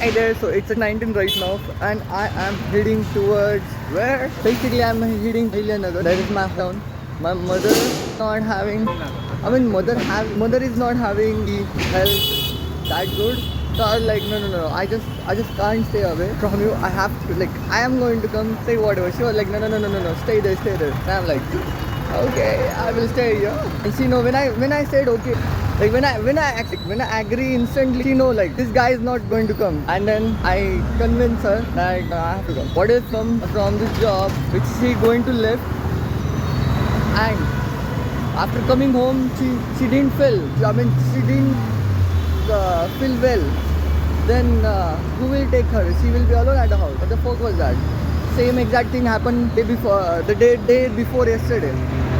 Hi there, so it's 19 right now and I am heading towards where? Basically I'm heading Nagar. That is my town. My mother is not having, mother is not having the health that good. So I was like, no, I just can't stay away from you. I have to, like, I am going to come say whatever. She was like, no, stay there. And I'm like, okay, I will stay here. And she know when I said okay, like when I agree instantly, she know like this guy is not going to come. And then I convince her that I have to come. What is from this job which she going to live, and after coming home she didn't feel. I mean she didn't feel well. Then who will take her? She will be alone at the house. What the fuck was that? Same exact thing happened day before, the day before yesterday.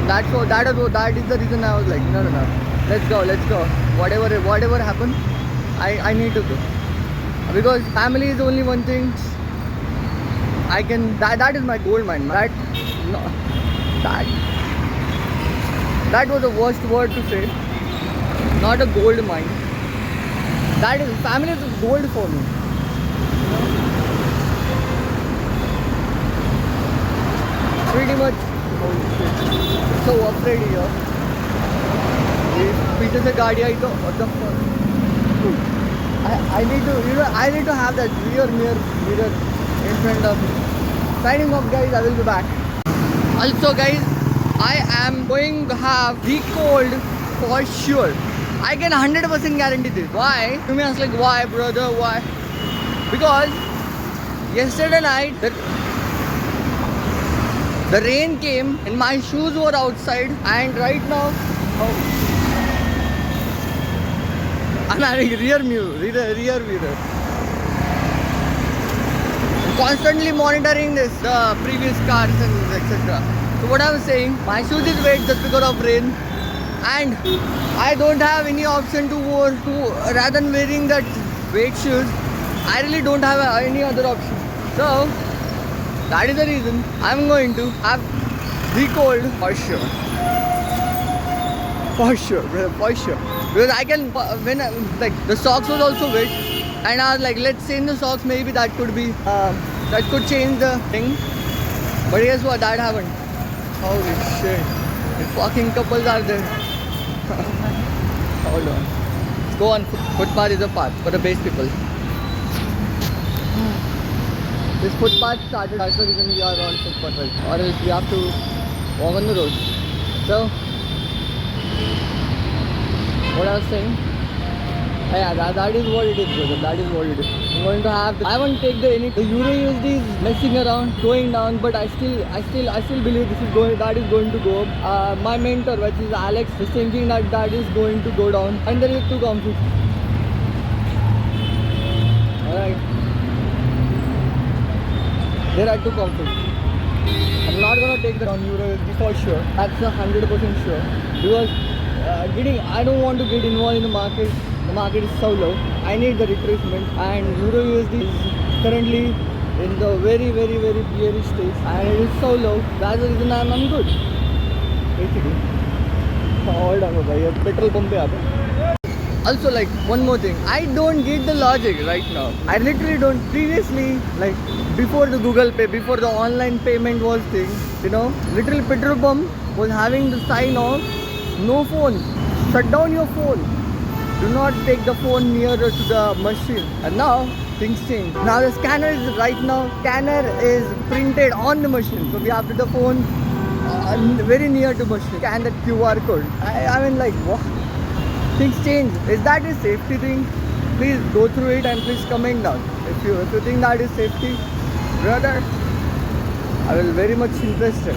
That is the reason I was like, no, let's go. Whatever happened, I need to go, because family is only one thing. I can that is my gold mine. That was the worst word to say. Not a gold mine. That is family is gold for me. Pretty much. Holy shit. So afraid here. पीछे से गाड़ी आई तो what the fuck? I need to have that rear mirror in front of me. Signing off guys, I will be back. Also guys, I am going to have the cold for sure. I can 100% guarantee this. Why? You may ask like why brother, why? Because yesterday night the rain came and my shoes were outside, and right now I'm having rear mirror. I'm constantly monitoring this, the previous cars and etc. So what I was saying, my shoes is wet just because of rain, and I don't have any option to rather than wearing that wet shoes. I really don't have any other option. So that is the reason I'm going to have the cold for sure. For sure. Because I can, when like the socks was also wet, and I was like, let's change the socks. Maybe that could be, that could change the thing. But guess what? That happened. Holy shit! The fucking couples are there. Hold on. Let's go on. Footpath is a path for the base people. This footpath started. That's the reason we are on footpath, right? Or else we have to walk on the road. So, what I was saying, yeah, that is what it is, brother. That is what it is. I'm going to have. I won't take the Euro USD is messing around, going down, but I still believe this is going. That is going to go up. My mentor, which is Alex, is thinking that is going to go down, and there is too comfy. All right. There are two comfy. I'm not gonna take the down Euro USD for sure. That's 100% sure, because I don't want to get involved in the market. The market is so low. I need the retracement, and Euro USD is currently in the very bearish stage, and it is so low. That's the reason I'm good. Basically. Hold on, bhai. Petrol pump pe aape. Also, like one more thing, I don't get the logic right now. I literally don't. Previously, like before the Google Pay, before the online payment was thing, literal petrol pump was having the sign of no phone. Shut down your phone. Do not take the phone nearer to the machine. And now things change. Now the scanner is printed on the machine. So we have to the phone very near to machine. Scan that QR code. I mean like what? Things change. Is that a safety thing? Please go through it and please comment down. If you think that is safety, brother, I will very much interested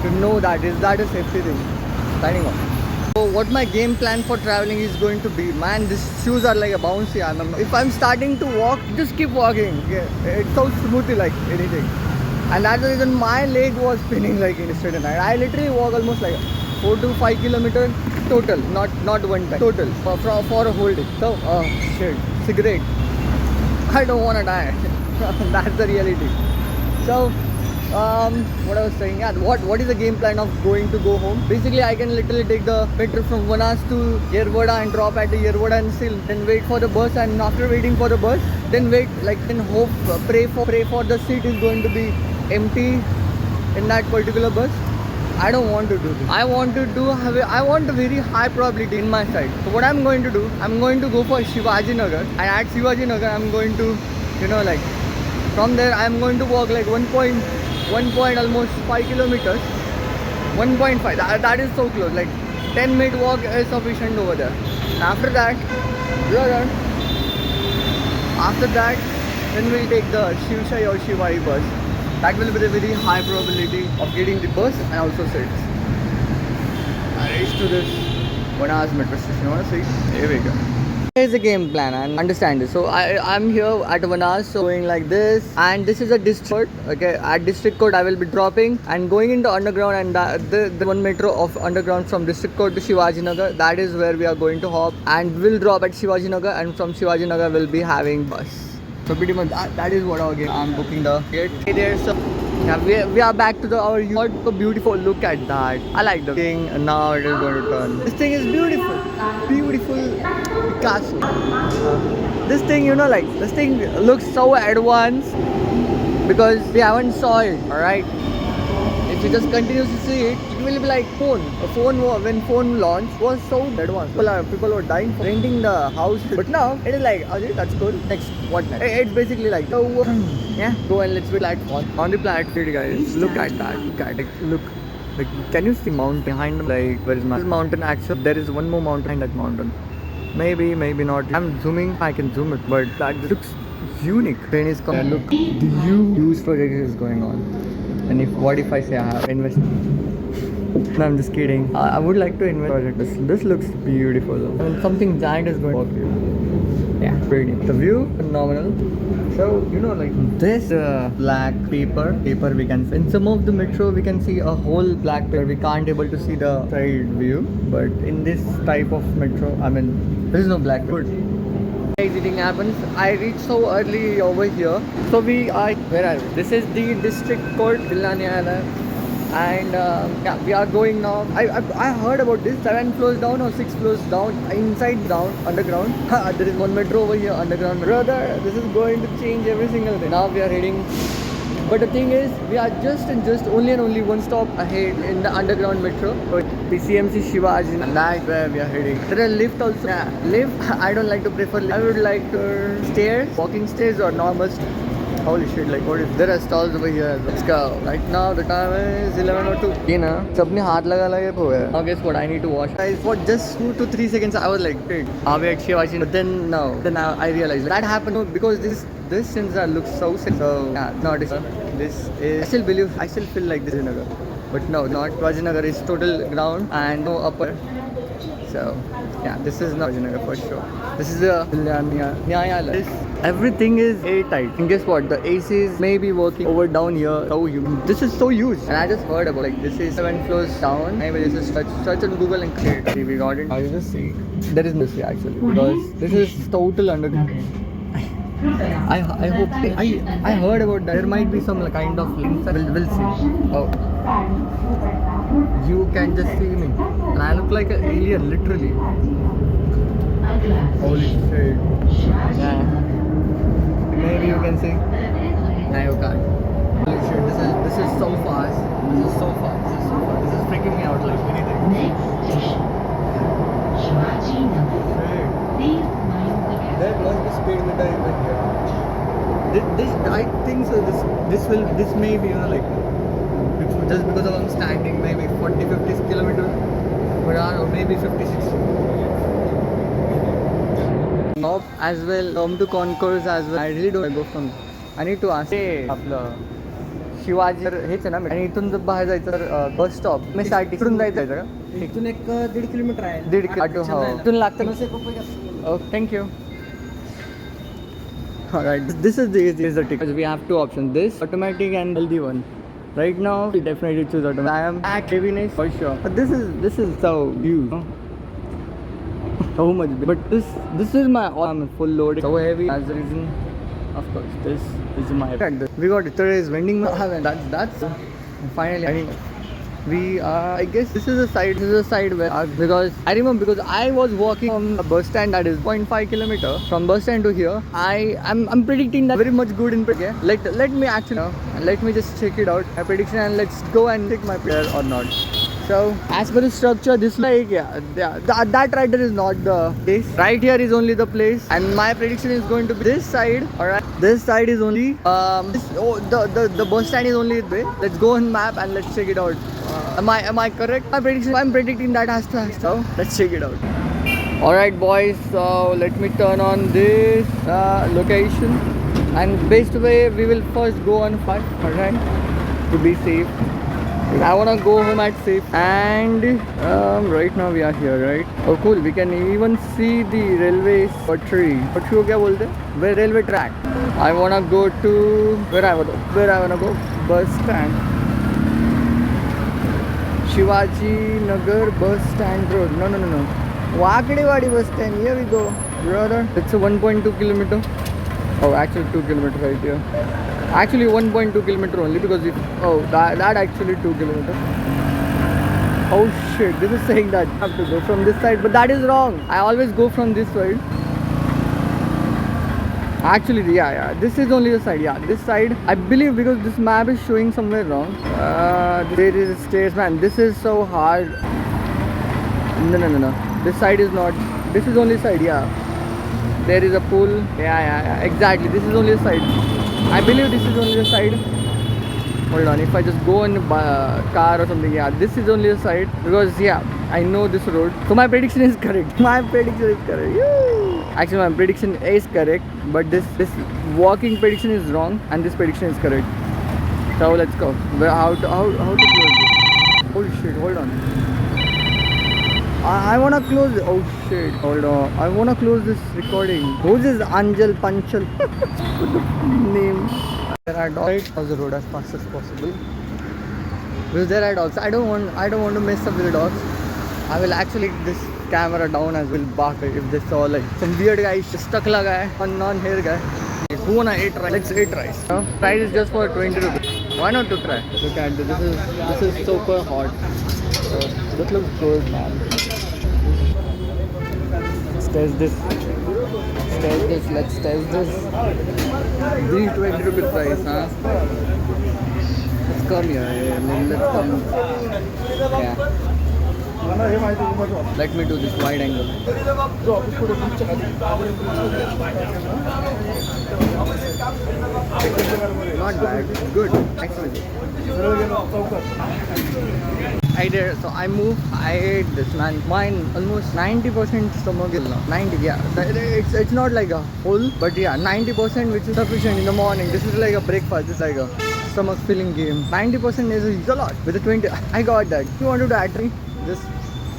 to know that is that a safety thing. Signing off. So what my game plan for traveling is going to be, man, these shoes are like a bouncy. If I'm starting to walk, just keep walking. It's so smoothly like anything. And that's the reason my leg was spinning like yesterday night. I literally walk almost like 4 to 5 kilometers total, not one time, total for a whole day. So, shit, cigarette. I don't want to die. That's the reality. So, what I was saying, yeah, what is the game plan of go home? Basically, I can literally take the metro from Vanas to Yerwada and drop at the Yerwada and still then wait for the bus, and after waiting for the bus, then wait, like then hope, pray for the seat is going to be empty in that particular bus. I don't want to do this. I want a very high probability in my side. So what I'm going to do, I'm going to go for Shivaji Nagar, and at Shivaji Nagar I'm going to, like from there I'm going to walk like 1 almost 5 kilometers. 1.5. That is so close. Like 10-minute walk is sufficient over there. After that, we are done. After that, then we'll take the Shivshai or Shivai bus. That will be the very high probability of getting the bus and also seats. I reached to this Vanas metro station. You wanna see? Here we go. Here's the game plan and understand this. So I'm here at Vanas, so going like this, and this is a district court. Okay, at district court I will be dropping and going into underground, and the one metro of underground from district court to Shivaji Nagar. That is where we are going to hop, and we'll drop at Shivaji Nagar, and from Shivaji Nagar we'll be having bus. So pretty much that is what our game. I'm booking the gate. Hey there, so yeah, we are back to our yacht. So beautiful. Look at that. I like the thing, and now it is going to turn. This thing is beautiful. Beautiful Picasso. This thing, like this thing looks so advanced because we haven't saw it. All right. If you just continue to see it, it will be like phone. When phone launched was so advanced. People were dying for renting the house. But now it is like, okay, that's cool. Next, what next? It's basically like, yeah, go and let's be platform. On the platform, guys, look at that. Look. Like, can you see mountain behind them? Like, where is my mountain? Actually, there is one more mountain behind that mountain. Maybe not. I'm zooming. I can zoom it, but that looks unique. Train is coming. Look, the huge project is going on. And what if I say I have invested? No, I'm just kidding. I would like to invest in project. This looks beautiful. I mean, something giant is going to work here. Yeah, pretty. The view, phenomenal. So, like this black paper we can see. In some of the metro, we can see a whole black paper. We can't able to see the side view. But in this type of metro, I mean, there is no black paper. Exiting happens. I reached so early over here. So where are we? This is the district court, Jilla Nyayalaya, and yeah, we are going now. I heard about this 7 floors down or 6 floors down, inside down, underground. There is one metro over here, underground. Brother, this is going to change every single day. Now we are heading. But the thing is, we are just only one stop ahead in the underground metro. But the CMC Shivaji, and that's where we are heading. There are lift also. Yeah, lift. I don't like to prefer lift. I would like stairs, walking stairs or normal stairs. Holy shit, like what is there are stalls over here as well. Let's go. Right now the time is 11:02. You know, सबने हाथ लगा लगा. Now guess what? I need to wash. For just 2 to 3 seconds I was like, wait, are we at Shivaji? But then no. Then I realized that happened because this sensor looks so sick. So yeah, not this is. I still feel like this is Nagar, but no, not Shivaji Nagar is total ground and no upper. So yeah, this is not Shivaji Nagar for sure. This is the Nyayalaya. Everything is airtight. And guess what? The ACs may be working over down here. So huge. This is so huge. And I just heard about like this is 7 floors down. Maybe this is search on Google and create. See, we got it. I just see. There is no see actually because this is total underground. I hope I heard about that. There might be some kind of links. We'll see. Oh, you can just see me, and I look like an alien, literally. Holy shit! Yeah. Maybe you can see. No, you can't. Holy shit! This is so fast. This is so fast. This is freaking me out like anything. There must be speed limiter even here. I think so. This may be like just because I'm standing maybe 40-50 kilometers per hour or maybe 50-60. Stop as well. Come to concourse as well. I really don't go from. I need to ask. आपलं शिवाजी हेच आहे ना आणि इथून जर बाहेर जायचं तर bus stop me साठी इकडून जायचं का इथून 1.5 किलोमीटर आहे 1.5 किलोमीटर इथून लागतं okay thank you alright this is the ticket we have 2 options this automatic and healthy one right now we definitely choose automatic I am at heaviness for sure but this is so huge so much but this is my I'm full load so heavy as the reason of course this is my we got it there is vending that's finally We are. I guess this is a side. This is a side where because I remember because I was walking from a bus stand that is 0.5 kilometer from bus stand to here. I'm predicting that very much good in okay? Let me actually let me just check it out. My prediction and let's go and check my player or not. So as per the structure, this like that right there is not the place. Right here is only the place, and my prediction is going to be this side. All right, this side is only the bus stand is only this way. Let's go on map and let's check it out. Am I correct? My prediction. I'm predicting that has to. So let's check it out. All right, boys. So let me turn on this location, and best way we will first go on fire. All right, to be safe. I wanna go home at safe, and right now we are here, right? Oh cool, we can even see the railway putri. Putri ko kya bolte? Where railway track. I wanna go to where I wanna go? Bus stand. Shivaji Nagar bus stand road. No. Wakadewadi bus stand. Here we go, brother. It's a 1.2 kilometer. Oh, actually 2 kilometers right here. Actually 1.2 kilometer only because if that actually 2 kilometers. Oh shit, this is saying that I have to go from this side, but that is wrong. I always go from this side. Actually, yeah, this is only the side. Yeah, this side I believe because this map is showing somewhere wrong. There is stairs, man. This is so hard. No. This side is not. This is only side. Yeah, there is a pool. Yeah, exactly. This is only the side. I believe this is only the side. Hold on, if I just go in car or something, yeah, this is only the side because yeah, I know this road. So my prediction is correct. My prediction is correct. Yay! Actually, my prediction is correct, but this walking prediction is wrong, and this prediction is correct. So let's go. How to close this? Holy shit! Hold on. I wanna close. Oh shit! Hold on. I wanna close this recording. Who's this Anjal Panchal? What the name? There are dogs. Cross the road as fast as possible. Because there are dogs. I don't want to mess up with the dogs. I will actually take this camera down as well. Bark if they saw like some weird guy stuck laga hai, one non-hair guy. Who wanna eat rice? Let's eat rice. Price is just for 20 rupees. Why not to try? Look at this. This is super hot. So this looks good, man. Let's test this. Let's test this. These 20 rupee price, huh? Let's come here. Let's come. Yeah. Let me do this wide angle. Not bad. Good. Excellent. I did. So I moved. I ate this, man. Mine almost 90% stomach is now. 90, yeah. It's not like a whole, but yeah, 90% which is sufficient in the morning. This is like a breakfast. It's like a stomach filling game. 90% is a lot. With the 20, I got that. If you want to add 3, just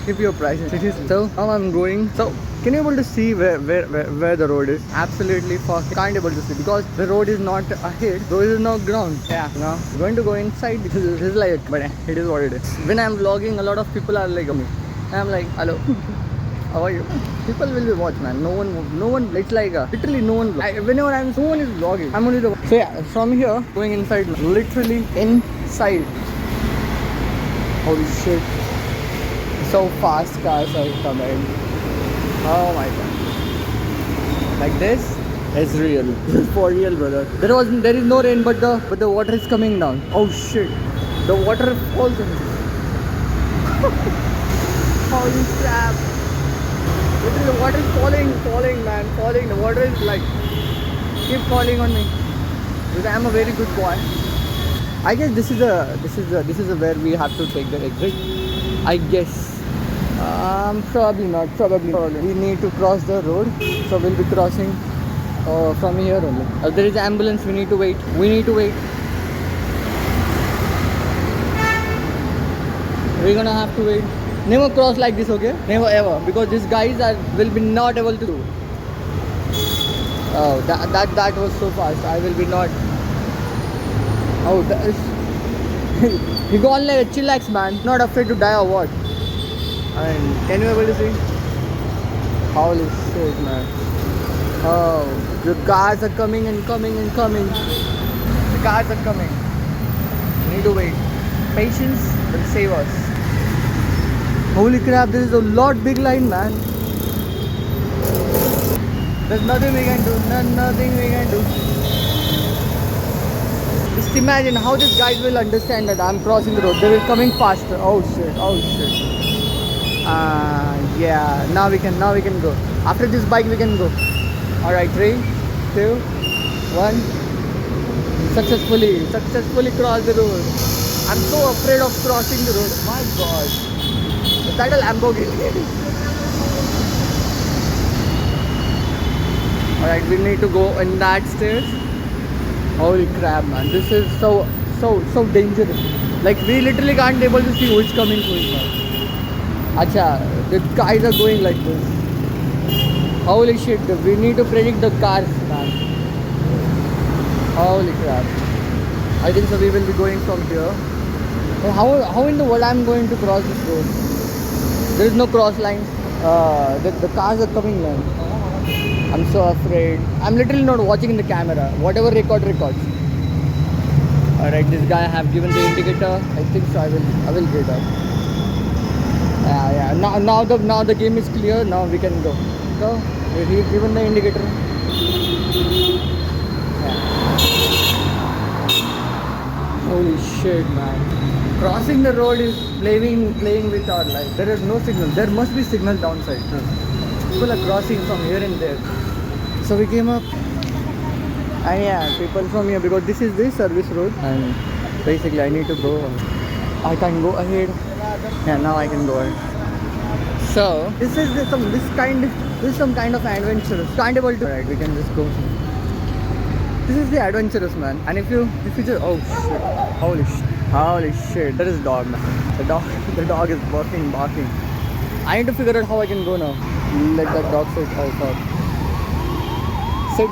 keep your prices. So now I'm going. So can you able to see where the road is? Absolutely fucking can't able to see because the road is not ahead. Road is not ground. Yeah. Now I'm going to go inside. This is like, but it is what it is. When I'm vlogging, a lot of people are like me. I'm like, hello. How are you? People will be watching, man. No one. It's like literally no one. Whenever no one is vlogging. I'm only the. So yeah, from here going inside, literally inside. Holy shit! So fast cars are coming. Oh my god! Like this is real. This is for real, brother. There is no rain, but the water is coming down. Oh shit! The water falls in. Holy crap! Literally, the water is falling, man, falling. The water is like keep falling on me because I am a very good boy. I guess this is a where we have to take the exit. I guess. Probably not. Probably. We need to cross the road, so we'll be crossing from here only. There is an ambulance. We need to wait. We're gonna have to wait. Never cross like this, okay? Never ever, because these guys will be not able to do. Oh, that was so fast. I will be not. Oh, that is. You go on like a chillax, man. Not afraid to die or what? I mean, can you able to see? Holy shit, man. Oh, the cars are coming and coming and coming. The cars are coming. You need to wait. Patience. will save us. Holy crap, this is a lot big line, man. There's nothing we can do, nothing we can do. Just imagine how these guys will understand that I'm crossing the road. They will coming faster. Oh shit, oh shit. Yeah, now we can go. After this bike we can go. Alright, 3, 2, 1. Successfully crossed the road. I'm so afraid of crossing the road. My god. Is that a Lamborghini? Alright, we need to go in that stairs. Holy crap, man. This is so dangerous. Like, we literally can't able to see who is coming, who is not. Acha, the guys are going like this. Holy shit, we need to predict the cars, man. Holy crap. I think so we will be going from here. So how in the world I'm going to cross this road? There is no cross line. The cars are coming, man. I'm so afraid. I'm literally not watching in the camera. Whatever records. Alright, this guy have given the indicator. I think so I will get up. Yeah. Now the game is clear. Now we can go. So he's given the indicator. Yeah. Holy shit, man. Crossing the road is playing with our life. There is no signal. There must be signal downside. People are crossing from here and there. So we came up. And yeah, people from here, because this is the service road. And basically I need to go. I can go ahead. Yeah, now I can go ahead. So this is some kind of adventurous. Can't able to. Alright, we can just go. This is the adventurous, man. And if you just, oh shit, holy shit, there is dog, man. The dog is barking. I need to figure out how I can go now. Let that dog sit. Oh fuck. Sit.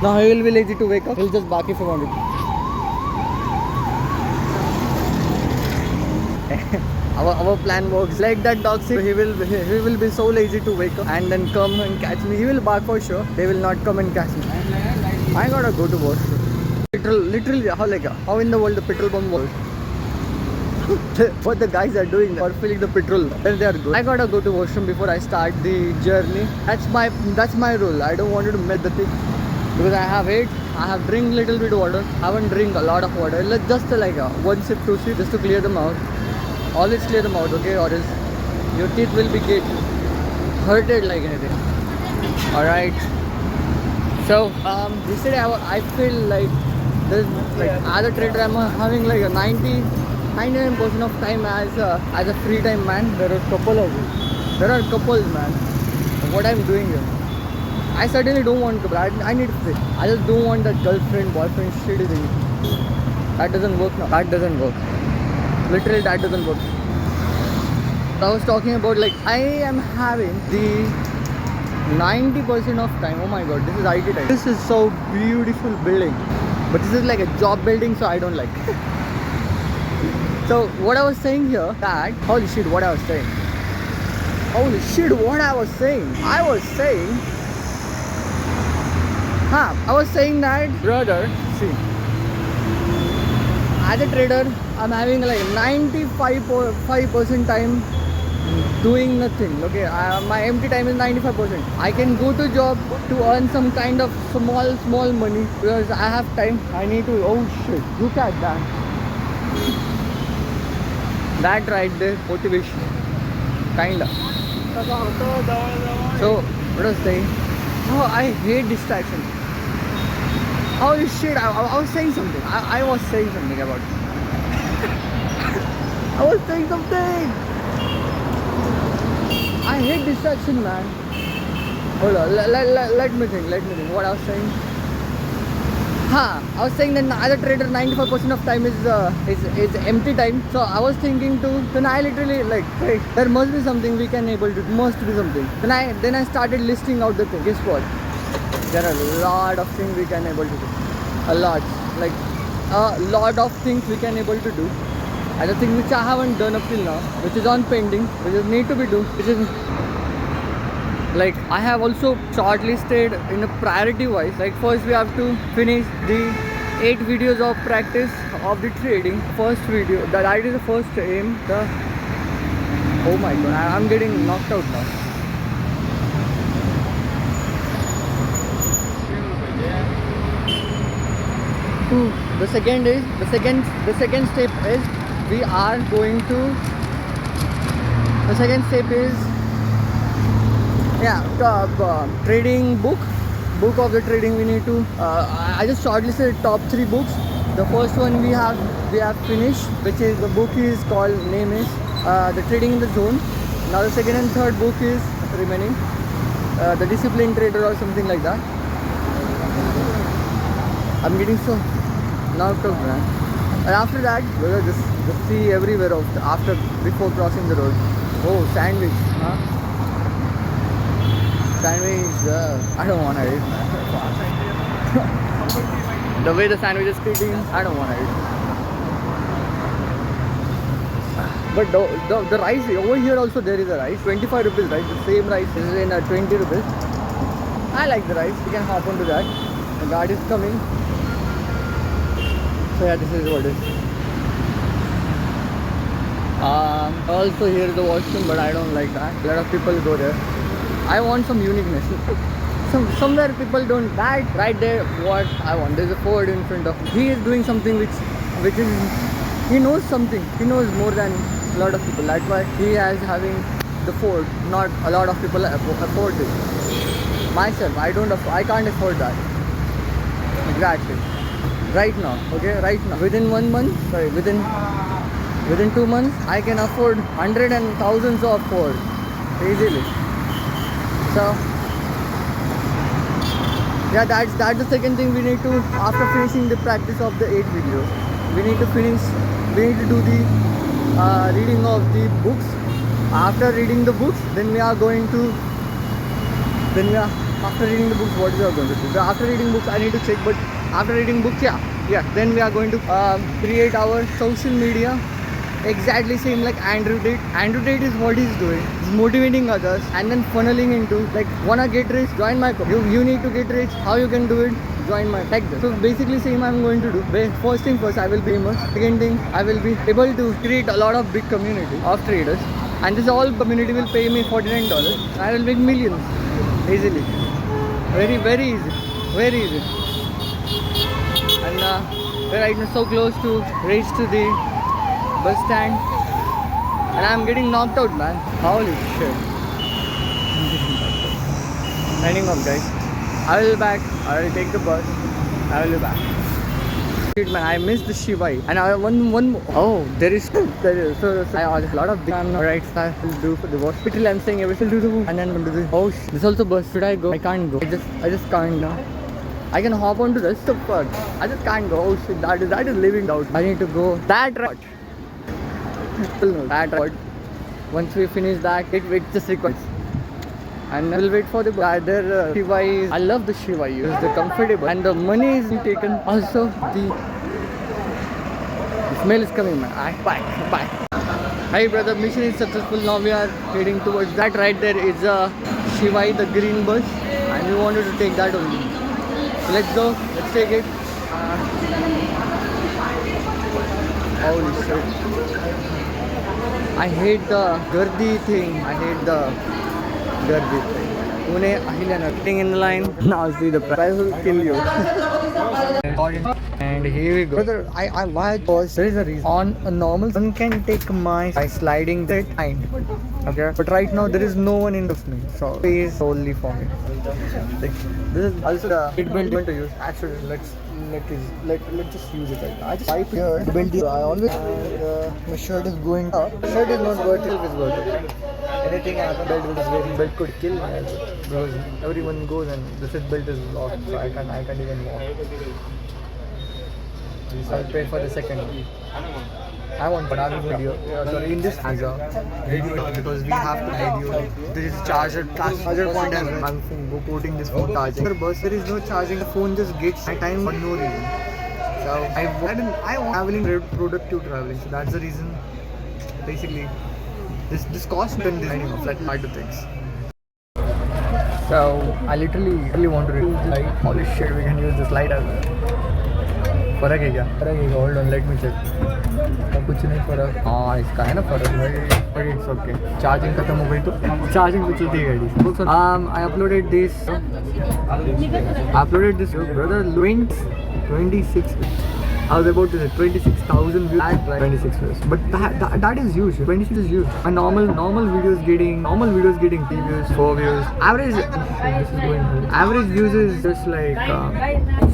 Now he will be lazy to wake up. He'll just bark if he wanted. Our plan works. Let that dog sit. He will be so lazy to wake up and then come and catch me. He will bark for sure. They will not come and catch me. I gotta go to washroom. Literally, how in the world the petrol pump works? What the guys are doing for filling the petrol, then they are good. I gotta go to washroom before I start the journey. That's my rule. I don't want to mess the thing because I have drink little bit water. I haven't drink a lot of water. Let's just like 1 sip, 2 sip just to clear them out. Always clear them out, okay? Or else your teeth will be get hurted like anything. Alright. So yesterday I feel like there's like as a trader I'm having like a 99% of time as a free time, man. There are couples, man. What I'm doing here, I certainly don't want to. I need to say, I just don't want that girlfriend, boyfriend shit thing. That doesn't work now. That doesn't work. Literally, that doesn't work. I was talking about like I am having the 90% of time. Oh my god, this is IT time. This is so beautiful building, but this is like a job building, so I don't like. So what I was saying here, that holy shit, what I was saying. I was saying that, brother, see, as a trader, I'm having like 95% time doing nothing. Okay, my empty time is 95%. I can go to job to earn some kind of small money because I have time. I need to. Oh shit! Look at that. That right there, motivation. Kinda. So what was I saying? Oh, I hate distraction. Holy shit! I was saying something. I was saying something about it. I was saying something. I hate distraction, man. Hold on, let me think. What I was saying. I was saying that as a trader, 95% of time is empty time. So I was thinking then I literally like, hey, there must be something we can able to. Must be something. Then I started listing out the thing. Guess what? There are a lot of things we can able to do. A lot of things we can able to do. And the thing which I haven't done up till now, which is on pending, which is need to be done, which is like I have also shortlisted in a priority wise. Like first we have to finish the 8 videos of practice of the trading. First video, that is the first aim. Oh my god, I'm getting knocked out now. The second step is we are going to. The second step is trading book of the trading. We need to. I just shortlisted top 3 books. The first one we have finished, which is the book is called name is The Trading in the Zone. Now the second and third book is remaining, The Disciplined Trader or something like that. I'm getting so knocked out, man. And after that, we'll just see everywhere before crossing the road. Oh, sandwich, huh? Sandwich, I don't want to eat, man. The way the sandwich is cooking, I don't want to eat. But the rice, over here also there is a rice, 25 rupees, right? The same rice is in 20 rupees. I like the rice, we can hop onto that. The guard is coming. So yeah, this is what it is. Also here is the washroom, but I don't like that. A lot of people go there. I want some uniqueness. Somewhere people don't. That right there, what I want. There's a Ford in front of me. He is doing something which is, he knows something. He knows more than a lot of people. That's why he is having the Ford. Not a lot of people afford it. Myself, I can't afford that. Exactly. Right now, okay, right now. Within 2 months, I can afford hundreds and thousands of Ford easily. So yeah, that's the second thing we need to, after finishing the practice of the 8 videos, we need to do the reading of the books. After reading the books, after reading the books, what we are going to do? So after reading books, I need to check, but after reading books, then we are going to create our social media exactly same like Andrew did. Andrew Tate is what he's doing. He's motivating others and then funneling into, like, wanna get rich, join my club. You need to get rich. How you can do it? Join my, like this. So basically same I'm going to do. First thing first, I will be famous. Second thing, I will be able to create a lot of big community of traders, and this all community will pay me $49. I will make millions easily. Very, very easy. Very easy. And we're right now so close to reach to the bus stand, and I'm getting knocked out, man. Holy shit. Signing off, guys. I will be back. I will take the bus. I will be back. Shit, man, I missed the Shivai. And I one more. Oh, there is so I a lot of big. Alright, so I will do for the hospital. I'm saying I will do the move, and then I'm going to do. Oh shit. This also bus. Should I go? I can't go. I just can't now. I can hop onto this, but I just can't go. Oh shit, that is living out. I need to go that route. That route. Once we finish that, it just requires. And we'll wait for the other Shivai. I love the Shivai. It's the comfortable, and the money is taken. Also, the smell is coming, man. Bye. Hi brother, mission is successful. Now we are heading towards that. Right there is a Shivai, the green bus, and we wanted to take that only. So let's go. Let's take it. Holy shit! I hate the Gardi thing. I hate the Gardi thing. Pune Ahilya sitting in the line. Now see the price will kill you. And here we go. Brother, I why pause? There is a reason. On a normal, one can take my by sliding the line. Okay, but right now there is no one in front of me, so it is solely for me. This is also the seat belt I'm going to use. Actually, let's just use it right now. I just pipe here. The belt. I always my shirt is going up. Shirt is not vertical, it's vertical. Anything happens, belt could kill me also. Because everyone goes and the seat belt is locked, so I can't even walk. So I'll pay for the second one. I want another video. Sorry, in this as a video, because we have to video. There is charger point as well. I'm putting this phone charging. For bus, there is no charging. The phone just gets my time for no reason. So I want traveling, productive traveling. So that's the reason. Basically, this cost and this flat hard to fix. So I literally want to use the light. Holy shit, we can use this light as well. फर्क है क्या? फर्क है, hold on, let me check. कुछ नहीं फर्क, हाँ इसका है ना फर्क भाई, बट इट्स ओके। चार्जिंग खत्म हो गई तो चार्जिंग पे चलती है गाड़ी। I uploaded this brother 26. I was about to say 26,000 views at 26 views, but that is huge. 26 is huge. My normal videos getting 3 views, 4 views. Average average views is just like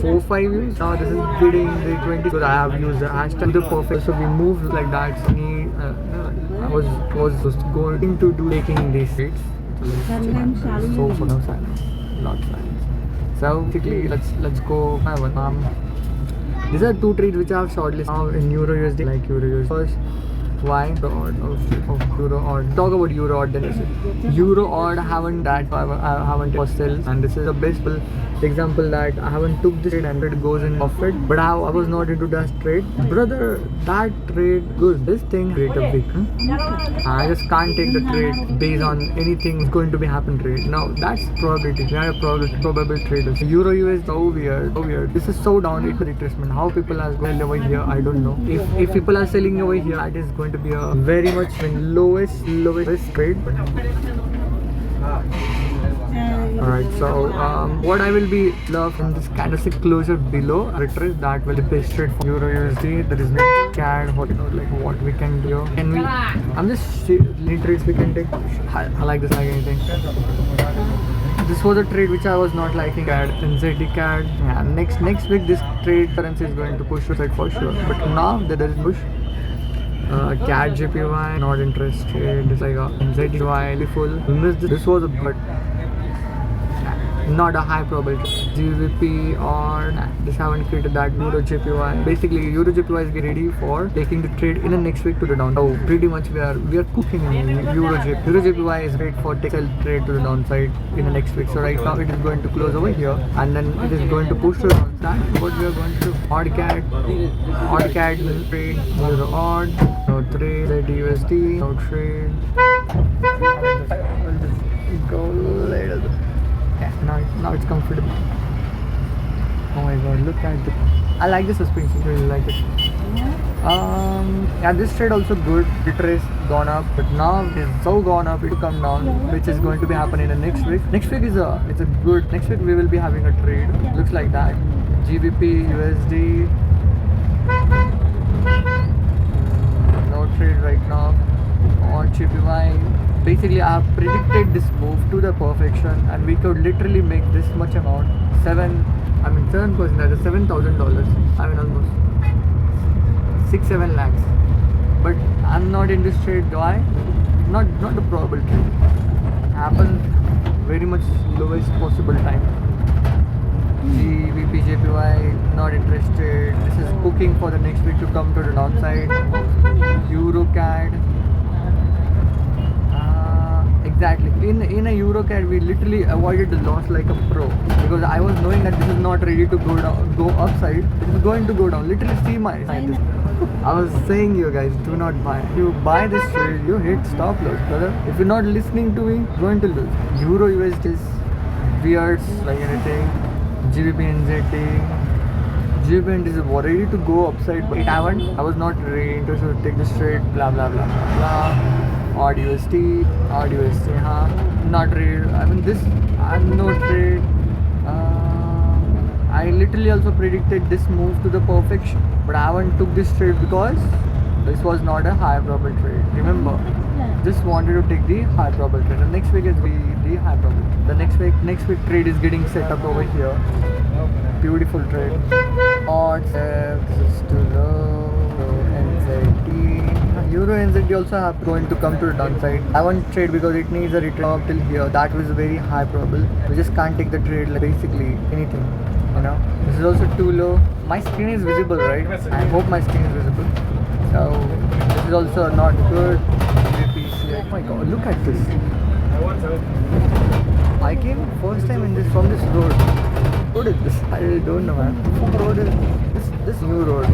4-5 views. Now this is getting the 20. So I have used the hashtag to the perfect. So we moved like that. So I was just going to do taking these streets. So for now silence, not silence. So basically let's go. These are 2 trades which I have shortlisted now in Euro USD, like Euro USD. First, why the odd of Euro odd? Talk about Euro odd, then Euro odd. I haven't for sales, and this is the best example that I haven't took this trade and it goes in profit, but I was not into that trade, brother. That trade good. This thing rate a week. I just can't take the trade based on anything is going to be happen trade. Now that's probability. We are a probable traders. Euro US so weird. This is so down. It's retracement. How people are going over here, I don't know. If people are selling over here, that is going to be a very much lowest trade. Alright, so what I will be love from this candlestick closure below retrace, that will be best trade for Euro USD. There is no CAD, like what we can do. Can we? I'm just any trades we can take. I like this like anything. This was a trade which I was not liking. CAD, NZD CAD. Yeah, next week this trade currency is going to push to side for sure. But now that there is push. CAD JPY not interested. It's like a NZDY full. This was a but not a high probability. GBP or just haven't created that Euro JPY. Basically Euro JPY is getting ready for taking the trade in the next week to the down. So pretty much we are cooking in Euro JPY. Euro JPY is great for take a trade to the downside in the next week. So right now it is going to close over here and then it is going to push to the downside. What we are going to do? Odd CAD will trade, Euro odd, no trade, USD, no trade. Go later. Yeah, now it's comfortable. Oh my god, look at it. I like the suspension, really like it. Yeah, this trade also good. The trace gone up, but now it is so gone up, it will come down, which is going to be happening in the next week. Next week it's a good. Next week we will be having a trade. Looks like that. GBP, USD. No trade right now. On JPY. Basically I have predicted this move to the perfection and we could literally make this much amount. 7%, that is $7,000. I mean almost 6-7 lakhs. But I'm not in this trade. Why? Not a probable trade. Happens very much lowest possible time. GBP JPY not interested. This is cooking for the next week to come to the downside. Euro CAD. Exactly. In a Euro CAD, we literally avoided the loss like a pro because I was knowing that this is not ready to go upside. It is going to go down. Literally, see my sign. I was saying, you guys, do not buy. If you buy this trade, you hit stop loss, brother. If you're not listening to me, you're going to lose. Euro USD is weird, like anything. GBP NZD. GBP is ready to go upside, but I was not really interested to take this trade. Blah blah blah blah blah. Odd USD, not trade. I mean this, I'm no trade. I literally also predicted this move to the perfection, but I haven't took this trade because this was not a high probable trade. Remember, just wanted to take the high probable trade. The next week is the high probable. The next week trade is getting set up over here. Beautiful trade. Odds, this is too low. NZD. Euro NZD also have going to come to the downside. I won't trade because it needs a return up till here. That was very high probable. We just can't take the trade like basically anything. You know. This is also too low. My screen is visible, right? I hope my screen is visible. So this is also not good. Oh my god, look at this. I came first time in this from this road. road is this? I don't know, man. What road is this new road?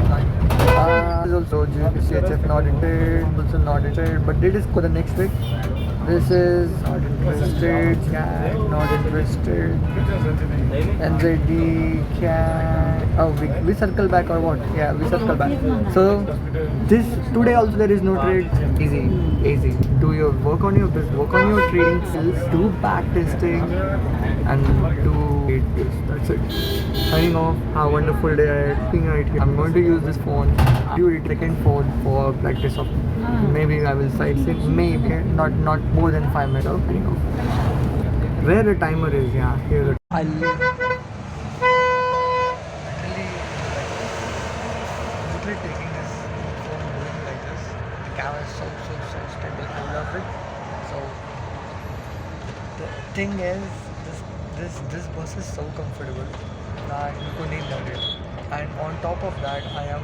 This is also CHF not interested, also not interested, but it is for the next week. This is not interested, cat, not interested. NZD, cat. Oh, we circle back or what? Yeah, we circle back. So this today also there is no trade. Easy. Do your work on your business, work on your trading skills, do back testing, and do trade this. That's it. Signing off. Have a wonderful day ahead. Right here. I'm going to use this phone. Do it second phone for practice of. Maybe I will sightsee. Maybe not more than 5 minutes. Signing off. Where the timer is? Yeah, here. Literally taking this phone moving like this. The camera is so stable. I love it. So the thing is, this bus is so comfortable that you could need that. And on top of that, I am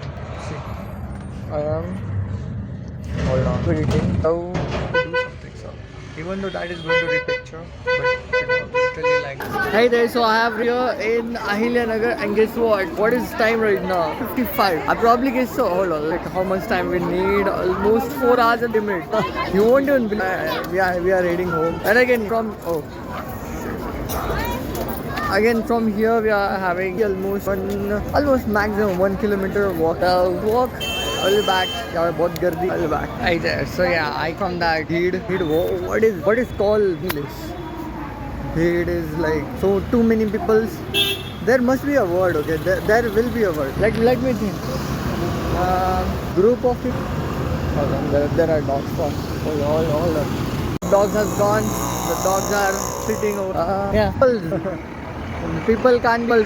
hold on, editing. So do something. So even though that is going to be picture, but literally like this. Hey there, so I have here in Ahilya and guess what? What is time right now? 55. I probably guess so. Hold on, like how much time we need? Almost 4 hours at the minute. You won't even believe. We are heading home. And again from from here we are having almost maximum 1 kilometer walk. I'll back. Yeah, बहुत गर्दी. I'll back. Right there. So yeah, I from that Bhid. What is called English? Bhid is like so too many people. There must be a word. Okay, there will be a word. Let me think. Group of people. Hold on. There are dogs. Hold on. Dogs has gone. The dogs are sitting over. Yeah. People can't be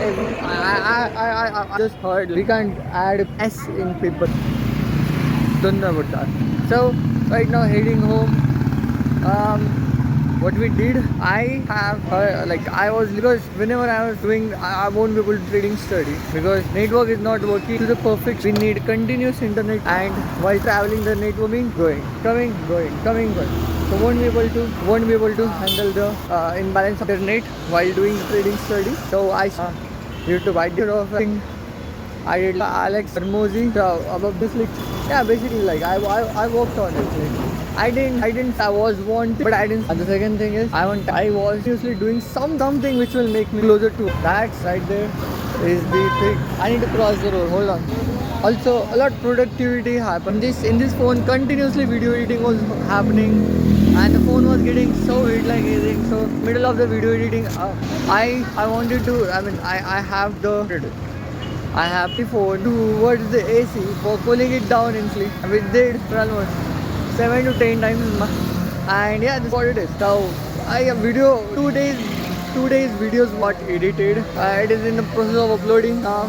I just heard we can't add S in people. Don't know about that. So right now heading home. What we did, I have because whenever I was doing, I won't be able to trading study because network is not working to the perfect. We need continuous internet, and while traveling the network being coming, going. So won't be able to handle the imbalance of internet while doing trading study. So I YouTube idea of thing. I did Alex Hermosi about this basically like I worked on it. I was wanted, but I didn't. And the second thing is I was seriously doing something which will make me closer to that. Right there is the thing. I need to cross the road. Hold on. Also, a lot of productivity happened. In this phone, continuously video editing was happening, and the phone was getting so hit like anything. So middle of the video editing, I wanted to. I have the phone towards the AC for cooling it down instantly. We did for almost 7 to 10 times, and yeah, this is what it is. So I have video 2 days videos got edited. It is in the process of uploading now.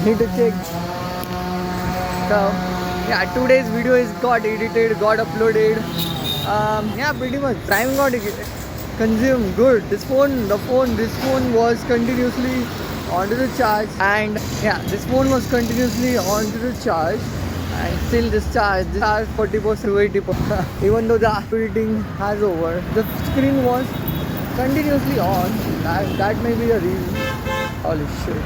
Need to check. So yeah, 2 days video is got edited, got uploaded. Yeah, pretty much time got consumed good. This phone was continuously onto the charge, and yeah, this phone was continuously onto the charge, and still this charge 40% to 80%. Even though the editing has over, the screen was continuously on. That may be the reason. Holy shit!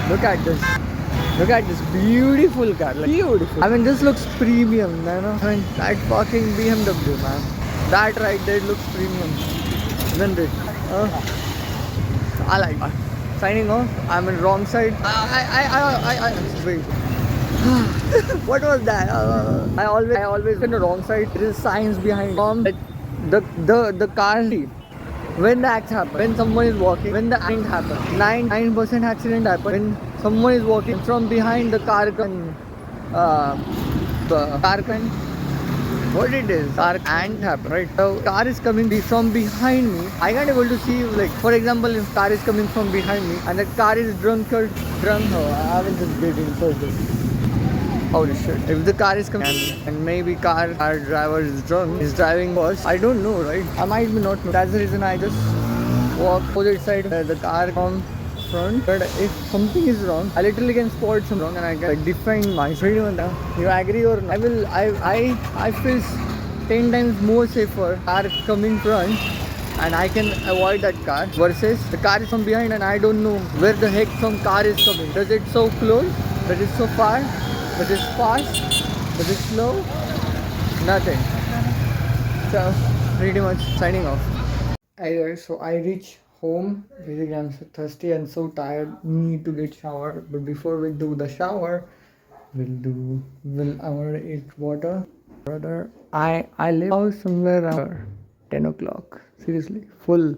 Look at this beautiful car, like beautiful. This looks premium, you know. That fucking BMW, man. That right there looks premium. Isn't it? I like that. Signing off. I'm in wrong side. I wait. What was that? I always in the wrong side. There is signs behind the car. When the accident happens, when someone is walking, when the accident happens, 9% accident happens when someone is walking from behind the car can what it is, car can't happen, right? So car is coming from behind me. I can't able to see, like for example, if car is coming from behind me and the car is drunk. I haven't just get into this. Holy shit. If the car is coming and maybe our driver is drunk, is driving worse, I don't know, right? I might be not know. That's the reason I just walk opposite side the car from front. But if something is wrong, I literally can spot something wrong and I can define my freedom. You agree or not? I 10 times more safer car coming front and I can avoid that car versus the car is from behind and I don't know where the heck some car is coming. Does it so close? Does it so far? Does it fast? Does it slow? Nothing. So pretty much signing off. Anyway, so I reach home. Basically, I'm so thirsty and so tired. Need to get shower. But before we do the shower, I want to eat water. Brother, I live out somewhere around 10 o'clock. Seriously, full.